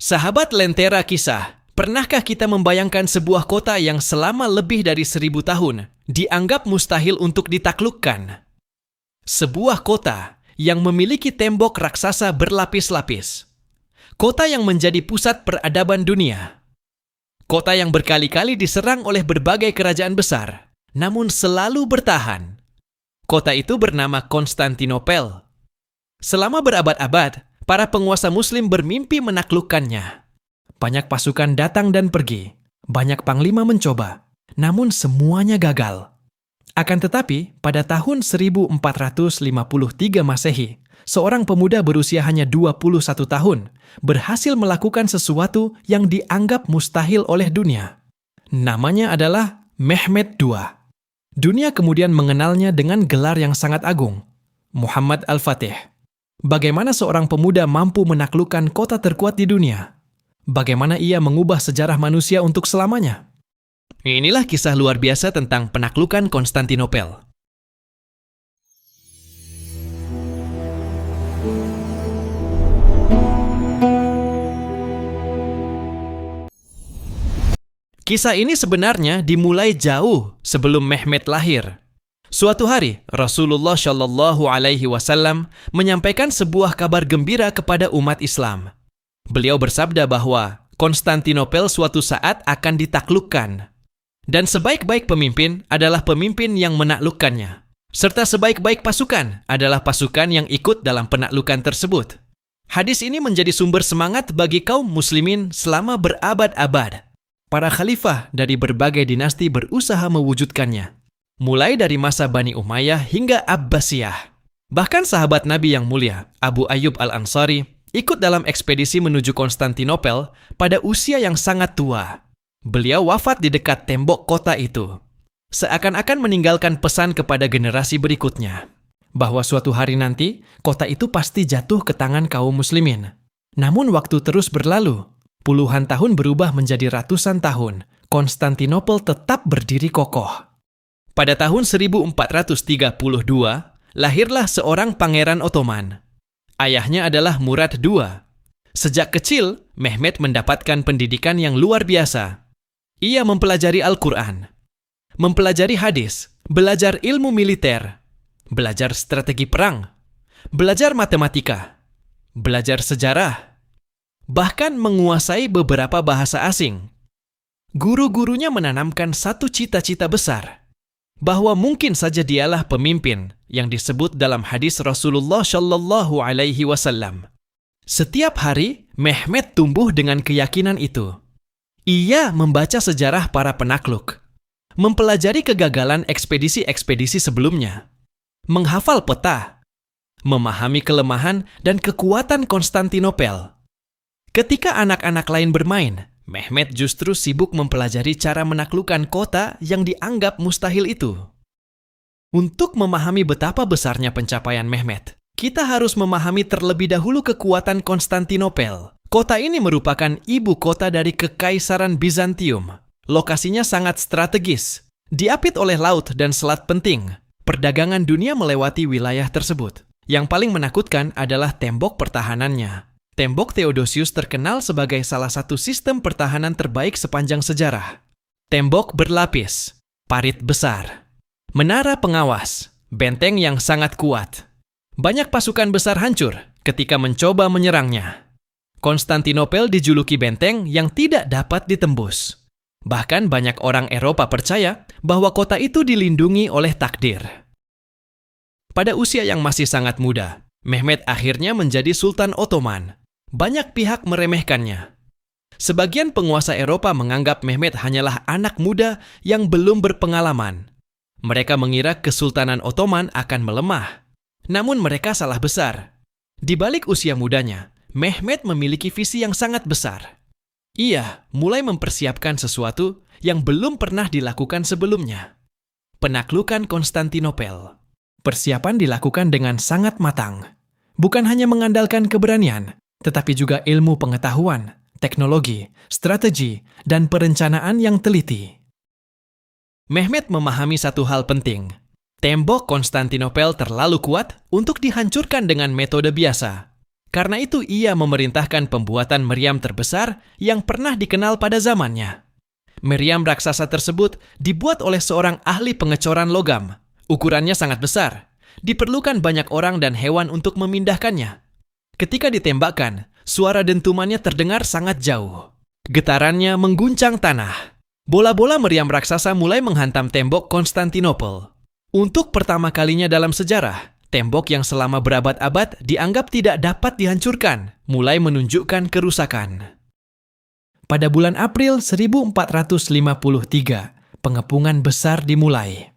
Sahabat Lentera Kisah, pernahkah kita membayangkan sebuah kota yang selama lebih dari 1000 tahun dianggap mustahil untuk ditaklukkan? Sebuah kota yang memiliki tembok raksasa berlapis-lapis. Kota yang menjadi pusat peradaban dunia. Kota yang berkali-kali diserang oleh berbagai kerajaan besar, namun selalu bertahan. Kota itu bernama Konstantinopel. Selama berabad-abad, para penguasa Muslim bermimpi menaklukkannya. Banyak pasukan datang dan pergi, banyak panglima mencoba, namun semuanya gagal. Akan tetapi, pada tahun 1453 Masehi, seorang pemuda berusia hanya 21 tahun berhasil melakukan sesuatu yang dianggap mustahil oleh dunia. Namanya adalah Mehmed II. Dunia kemudian mengenalnya dengan gelar yang sangat agung, Muhammad Al-Fatih. Bagaimana seorang pemuda mampu menaklukkan kota terkuat di dunia? Bagaimana ia mengubah sejarah manusia untuk selamanya? Inilah kisah luar biasa tentang penaklukan Konstantinopel. Kisah ini sebenarnya dimulai jauh sebelum Mehmed lahir. Suatu hari, Rasulullah Shallallahu Alaihi Wasallam menyampaikan sebuah kabar gembira kepada umat Islam. Beliau bersabda bahwa Konstantinopel suatu saat akan ditaklukkan. Dan sebaik-baik pemimpin adalah pemimpin yang menaklukkannya. Serta sebaik-baik pasukan adalah pasukan yang ikut dalam penaklukan tersebut. Hadis ini menjadi sumber semangat bagi kaum muslimin selama berabad-abad. Para khalifah dari berbagai dinasti berusaha mewujudkannya. Mulai dari masa Bani Umayyah hingga Abbasiyah. Bahkan sahabat Nabi yang mulia, Abu Ayyub Al-Ansari, ikut dalam ekspedisi menuju Konstantinopel pada usia yang sangat tua. Beliau wafat di dekat tembok kota itu. Seakan-akan meninggalkan pesan kepada generasi berikutnya, bahwa suatu hari nanti, kota itu pasti jatuh ke tangan kaum muslimin. Namun waktu terus berlalu, puluhan tahun berubah menjadi ratusan tahun, Konstantinopel tetap berdiri kokoh. Pada tahun 1432, lahirlah seorang pangeran Ottoman. Ayahnya adalah Murad II. Sejak kecil, Mehmed mendapatkan pendidikan yang luar biasa. Ia mempelajari Al-Quran, mempelajari hadis, belajar ilmu militer, belajar strategi perang, belajar matematika, belajar sejarah, bahkan menguasai beberapa bahasa asing. Guru-gurunya menanamkan satu cita-cita besar, bahwa mungkin saja dialah pemimpin yang disebut dalam hadis Rasulullah Shallallahu Alaihi Wasallam. Setiap hari, Mehmed tumbuh dengan keyakinan itu. Ia membaca sejarah para penakluk, mempelajari kegagalan ekspedisi-ekspedisi sebelumnya, menghafal peta, memahami kelemahan dan kekuatan Konstantinopel. Ketika anak-anak lain bermain, Mehmed justru sibuk mempelajari cara menaklukkan kota yang dianggap mustahil itu. Untuk memahami betapa besarnya pencapaian Mehmed, kita harus memahami terlebih dahulu kekuatan Konstantinopel. Kota ini merupakan ibu kota dari Kekaisaran Bizantium. Lokasinya sangat strategis, diapit oleh laut dan selat penting. Perdagangan dunia melewati wilayah tersebut. Yang paling menakutkan adalah tembok pertahanannya. Tembok Theodosius terkenal sebagai salah satu sistem pertahanan terbaik sepanjang sejarah. Tembok berlapis, parit besar, menara pengawas, benteng yang sangat kuat. Banyak pasukan besar hancur ketika mencoba menyerangnya. Konstantinopel dijuluki benteng yang tidak dapat ditembus. Bahkan banyak orang Eropa percaya bahwa kota itu dilindungi oleh takdir. Pada usia yang masih sangat muda, Mehmed akhirnya menjadi Sultan Ottoman. Banyak pihak meremehkannya. Sebagian penguasa Eropa menganggap Mehmed hanyalah anak muda yang belum berpengalaman. Mereka mengira Kesultanan Ottoman akan melemah. Namun mereka salah besar. Di balik usia mudanya, Mehmed memiliki visi yang sangat besar. Ia mulai mempersiapkan sesuatu yang belum pernah dilakukan sebelumnya. Penaklukan Konstantinopel. Persiapan dilakukan dengan sangat matang. Bukan hanya mengandalkan keberanian, tetapi juga ilmu pengetahuan, teknologi, strategi, dan perencanaan yang teliti. Mehmed memahami satu hal penting. Tembok Konstantinopel terlalu kuat untuk dihancurkan dengan metode biasa. Karena itu ia memerintahkan pembuatan meriam terbesar yang pernah dikenal pada zamannya. Meriam raksasa tersebut dibuat oleh seorang ahli pengecoran logam. Ukurannya sangat besar. Diperlukan banyak orang dan hewan untuk memindahkannya. Ketika ditembakkan, suara dentumannya terdengar sangat jauh. Getarannya mengguncang tanah. Bola-bola meriam raksasa mulai menghantam tembok Konstantinopel. Untuk pertama kalinya dalam sejarah, tembok yang selama berabad-abad dianggap tidak dapat dihancurkan, mulai menunjukkan kerusakan. Pada bulan April 1453, pengepungan besar dimulai.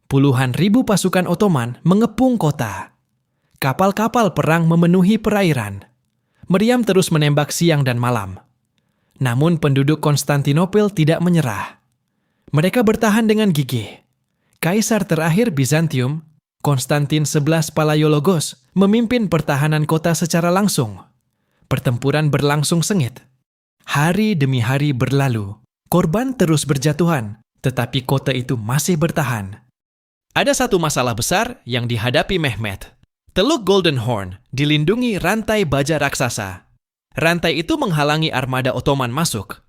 Puluhan ribu pasukan Ottoman mengepung kota. Kapal-kapal perang memenuhi perairan. Meriam terus menembak siang dan malam. Namun penduduk Konstantinopel tidak menyerah. Mereka bertahan dengan gigih. Kaisar terakhir Bizantium, Konstantin XI Palaiologos, memimpin pertahanan kota secara langsung. Pertempuran berlangsung sengit. Hari demi hari berlalu. Korban terus berjatuhan, tetapi kota itu masih bertahan. Ada satu masalah besar yang dihadapi Mehmet. Teluk Golden Horn dilindungi rantai baja raksasa. Rantai itu menghalangi armada Ottoman masuk.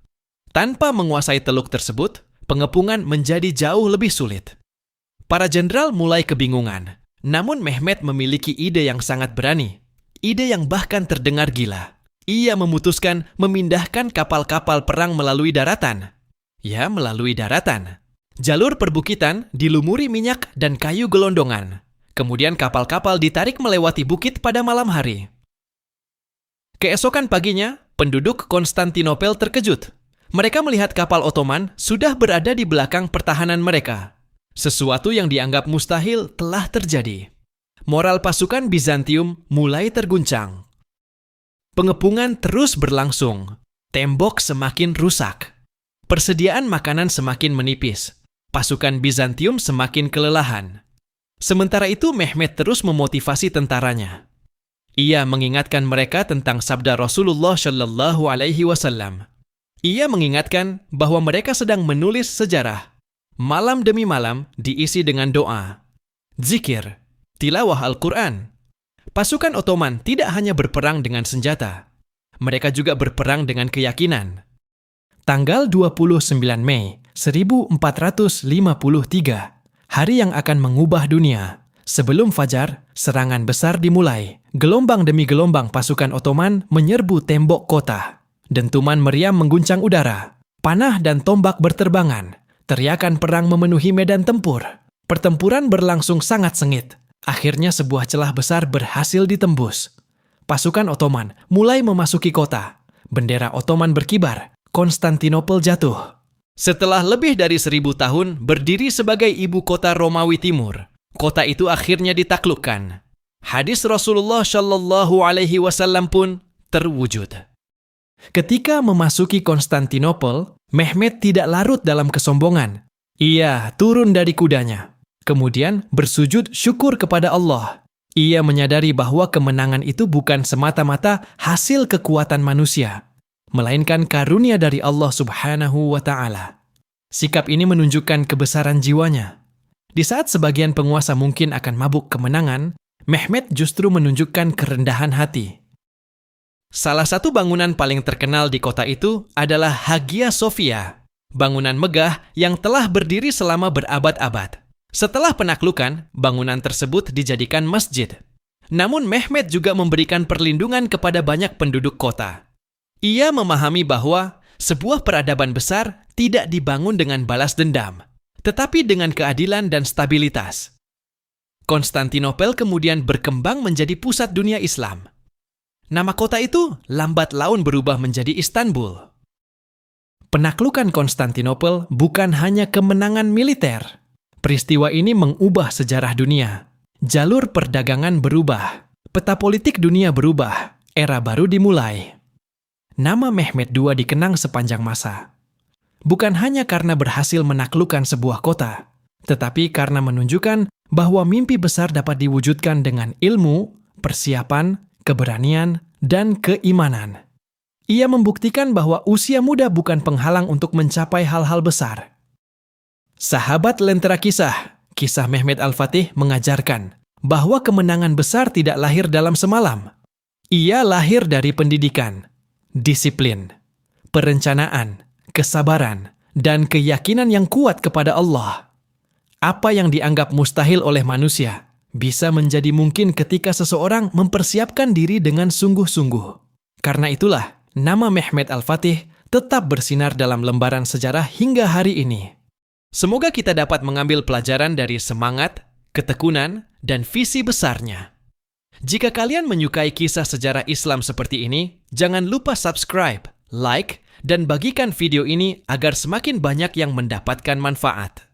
Tanpa menguasai teluk tersebut, pengepungan menjadi jauh lebih sulit. Para jenderal mulai kebingungan. Namun Mehmet memiliki ide yang sangat berani. Ide yang bahkan terdengar gila. Ia memutuskan memindahkan kapal-kapal perang melalui daratan. Ya, melalui daratan. Jalur perbukitan dilumuri minyak dan kayu gelondongan. Kemudian kapal-kapal ditarik melewati bukit pada malam hari. Keesokan paginya, penduduk Konstantinopel terkejut. Mereka melihat kapal Ottoman sudah berada di belakang pertahanan mereka. Sesuatu yang dianggap mustahil telah terjadi. Moral pasukan Bizantium mulai terguncang. Pengepungan terus berlangsung. Tembok semakin rusak. Persediaan makanan semakin menipis. Pasukan Bizantium semakin kelelahan. Sementara itu Mehmet terus memotivasi tentaranya. Ia mengingatkan mereka tentang sabda Rasulullah Shallallahu Alaihi Wasallam. Ia mengingatkan bahwa mereka sedang menulis sejarah. Malam demi malam diisi dengan doa, zikir, tilawah Al-Quran. Pasukan Ottoman tidak hanya berperang dengan senjata. Mereka juga berperang dengan keyakinan. Tanggal 29 Mei 1453, hari yang akan mengubah dunia. Sebelum fajar, serangan besar dimulai. Gelombang demi gelombang pasukan Ottoman menyerbu tembok kota. Dentuman meriam mengguncang udara. Panah dan tombak berterbangan. Teriakan perang memenuhi medan tempur. Pertempuran berlangsung sangat sengit. Akhirnya sebuah celah besar berhasil ditembus. Pasukan Ottoman mulai memasuki kota. Bendera Ottoman berkibar. Konstantinopel jatuh. Setelah lebih dari 1000 tahun berdiri sebagai ibu kota Romawi Timur, kota itu akhirnya ditaklukkan. Hadis Rasulullah Shallallahu Alaihi Wasallam pun terwujud. Ketika memasuki Konstantinopel, Mehmet tidak larut dalam kesombongan. Ia turun dari kudanya. Kemudian bersujud syukur kepada Allah. Ia menyadari bahwa kemenangan itu bukan semata-mata hasil kekuatan manusia, melainkan karunia dari Allah Subhanahu wa Ta'ala. Sikap ini menunjukkan kebesaran jiwanya. Di saat sebagian penguasa mungkin akan mabuk kemenangan, Mehmet justru menunjukkan kerendahan hati. Salah satu bangunan paling terkenal di kota itu adalah Hagia Sophia, bangunan megah yang telah berdiri selama berabad-abad. Setelah penaklukan, bangunan tersebut dijadikan masjid. Namun Mehmet juga memberikan perlindungan kepada banyak penduduk kota. Ia memahami bahwa sebuah peradaban besar tidak dibangun dengan balas dendam, tetapi dengan keadilan dan stabilitas. Konstantinopel kemudian berkembang menjadi pusat dunia Islam. Nama kota itu lambat laun berubah menjadi Istanbul. Penaklukan Konstantinopel bukan hanya kemenangan militer. Peristiwa ini mengubah sejarah dunia. Jalur perdagangan berubah. Peta politik dunia berubah. Era baru dimulai. Nama Mehmet II dikenang sepanjang masa. Bukan hanya karena berhasil menaklukkan sebuah kota, tetapi karena menunjukkan bahwa mimpi besar dapat diwujudkan dengan ilmu, persiapan, keberanian, dan keimanan. Ia membuktikan bahwa usia muda bukan penghalang untuk mencapai hal-hal besar. Sahabat Lentera Kisah, kisah Mehmet Al-Fatih mengajarkan bahwa kemenangan besar tidak lahir dalam semalam. Ia lahir dari pendidikan, disiplin, perencanaan, kesabaran, dan keyakinan yang kuat kepada Allah. Apa yang dianggap mustahil oleh manusia bisa menjadi mungkin ketika seseorang mempersiapkan diri dengan sungguh-sungguh. Karena itulah, nama Mehmet Al-Fatih tetap bersinar dalam lembaran sejarah hingga hari ini. Semoga kita dapat mengambil pelajaran dari semangat, ketekunan, dan visi besarnya. Jika kalian menyukai kisah sejarah Islam seperti ini, jangan lupa subscribe, like, dan bagikan video ini agar semakin banyak yang mendapatkan manfaat.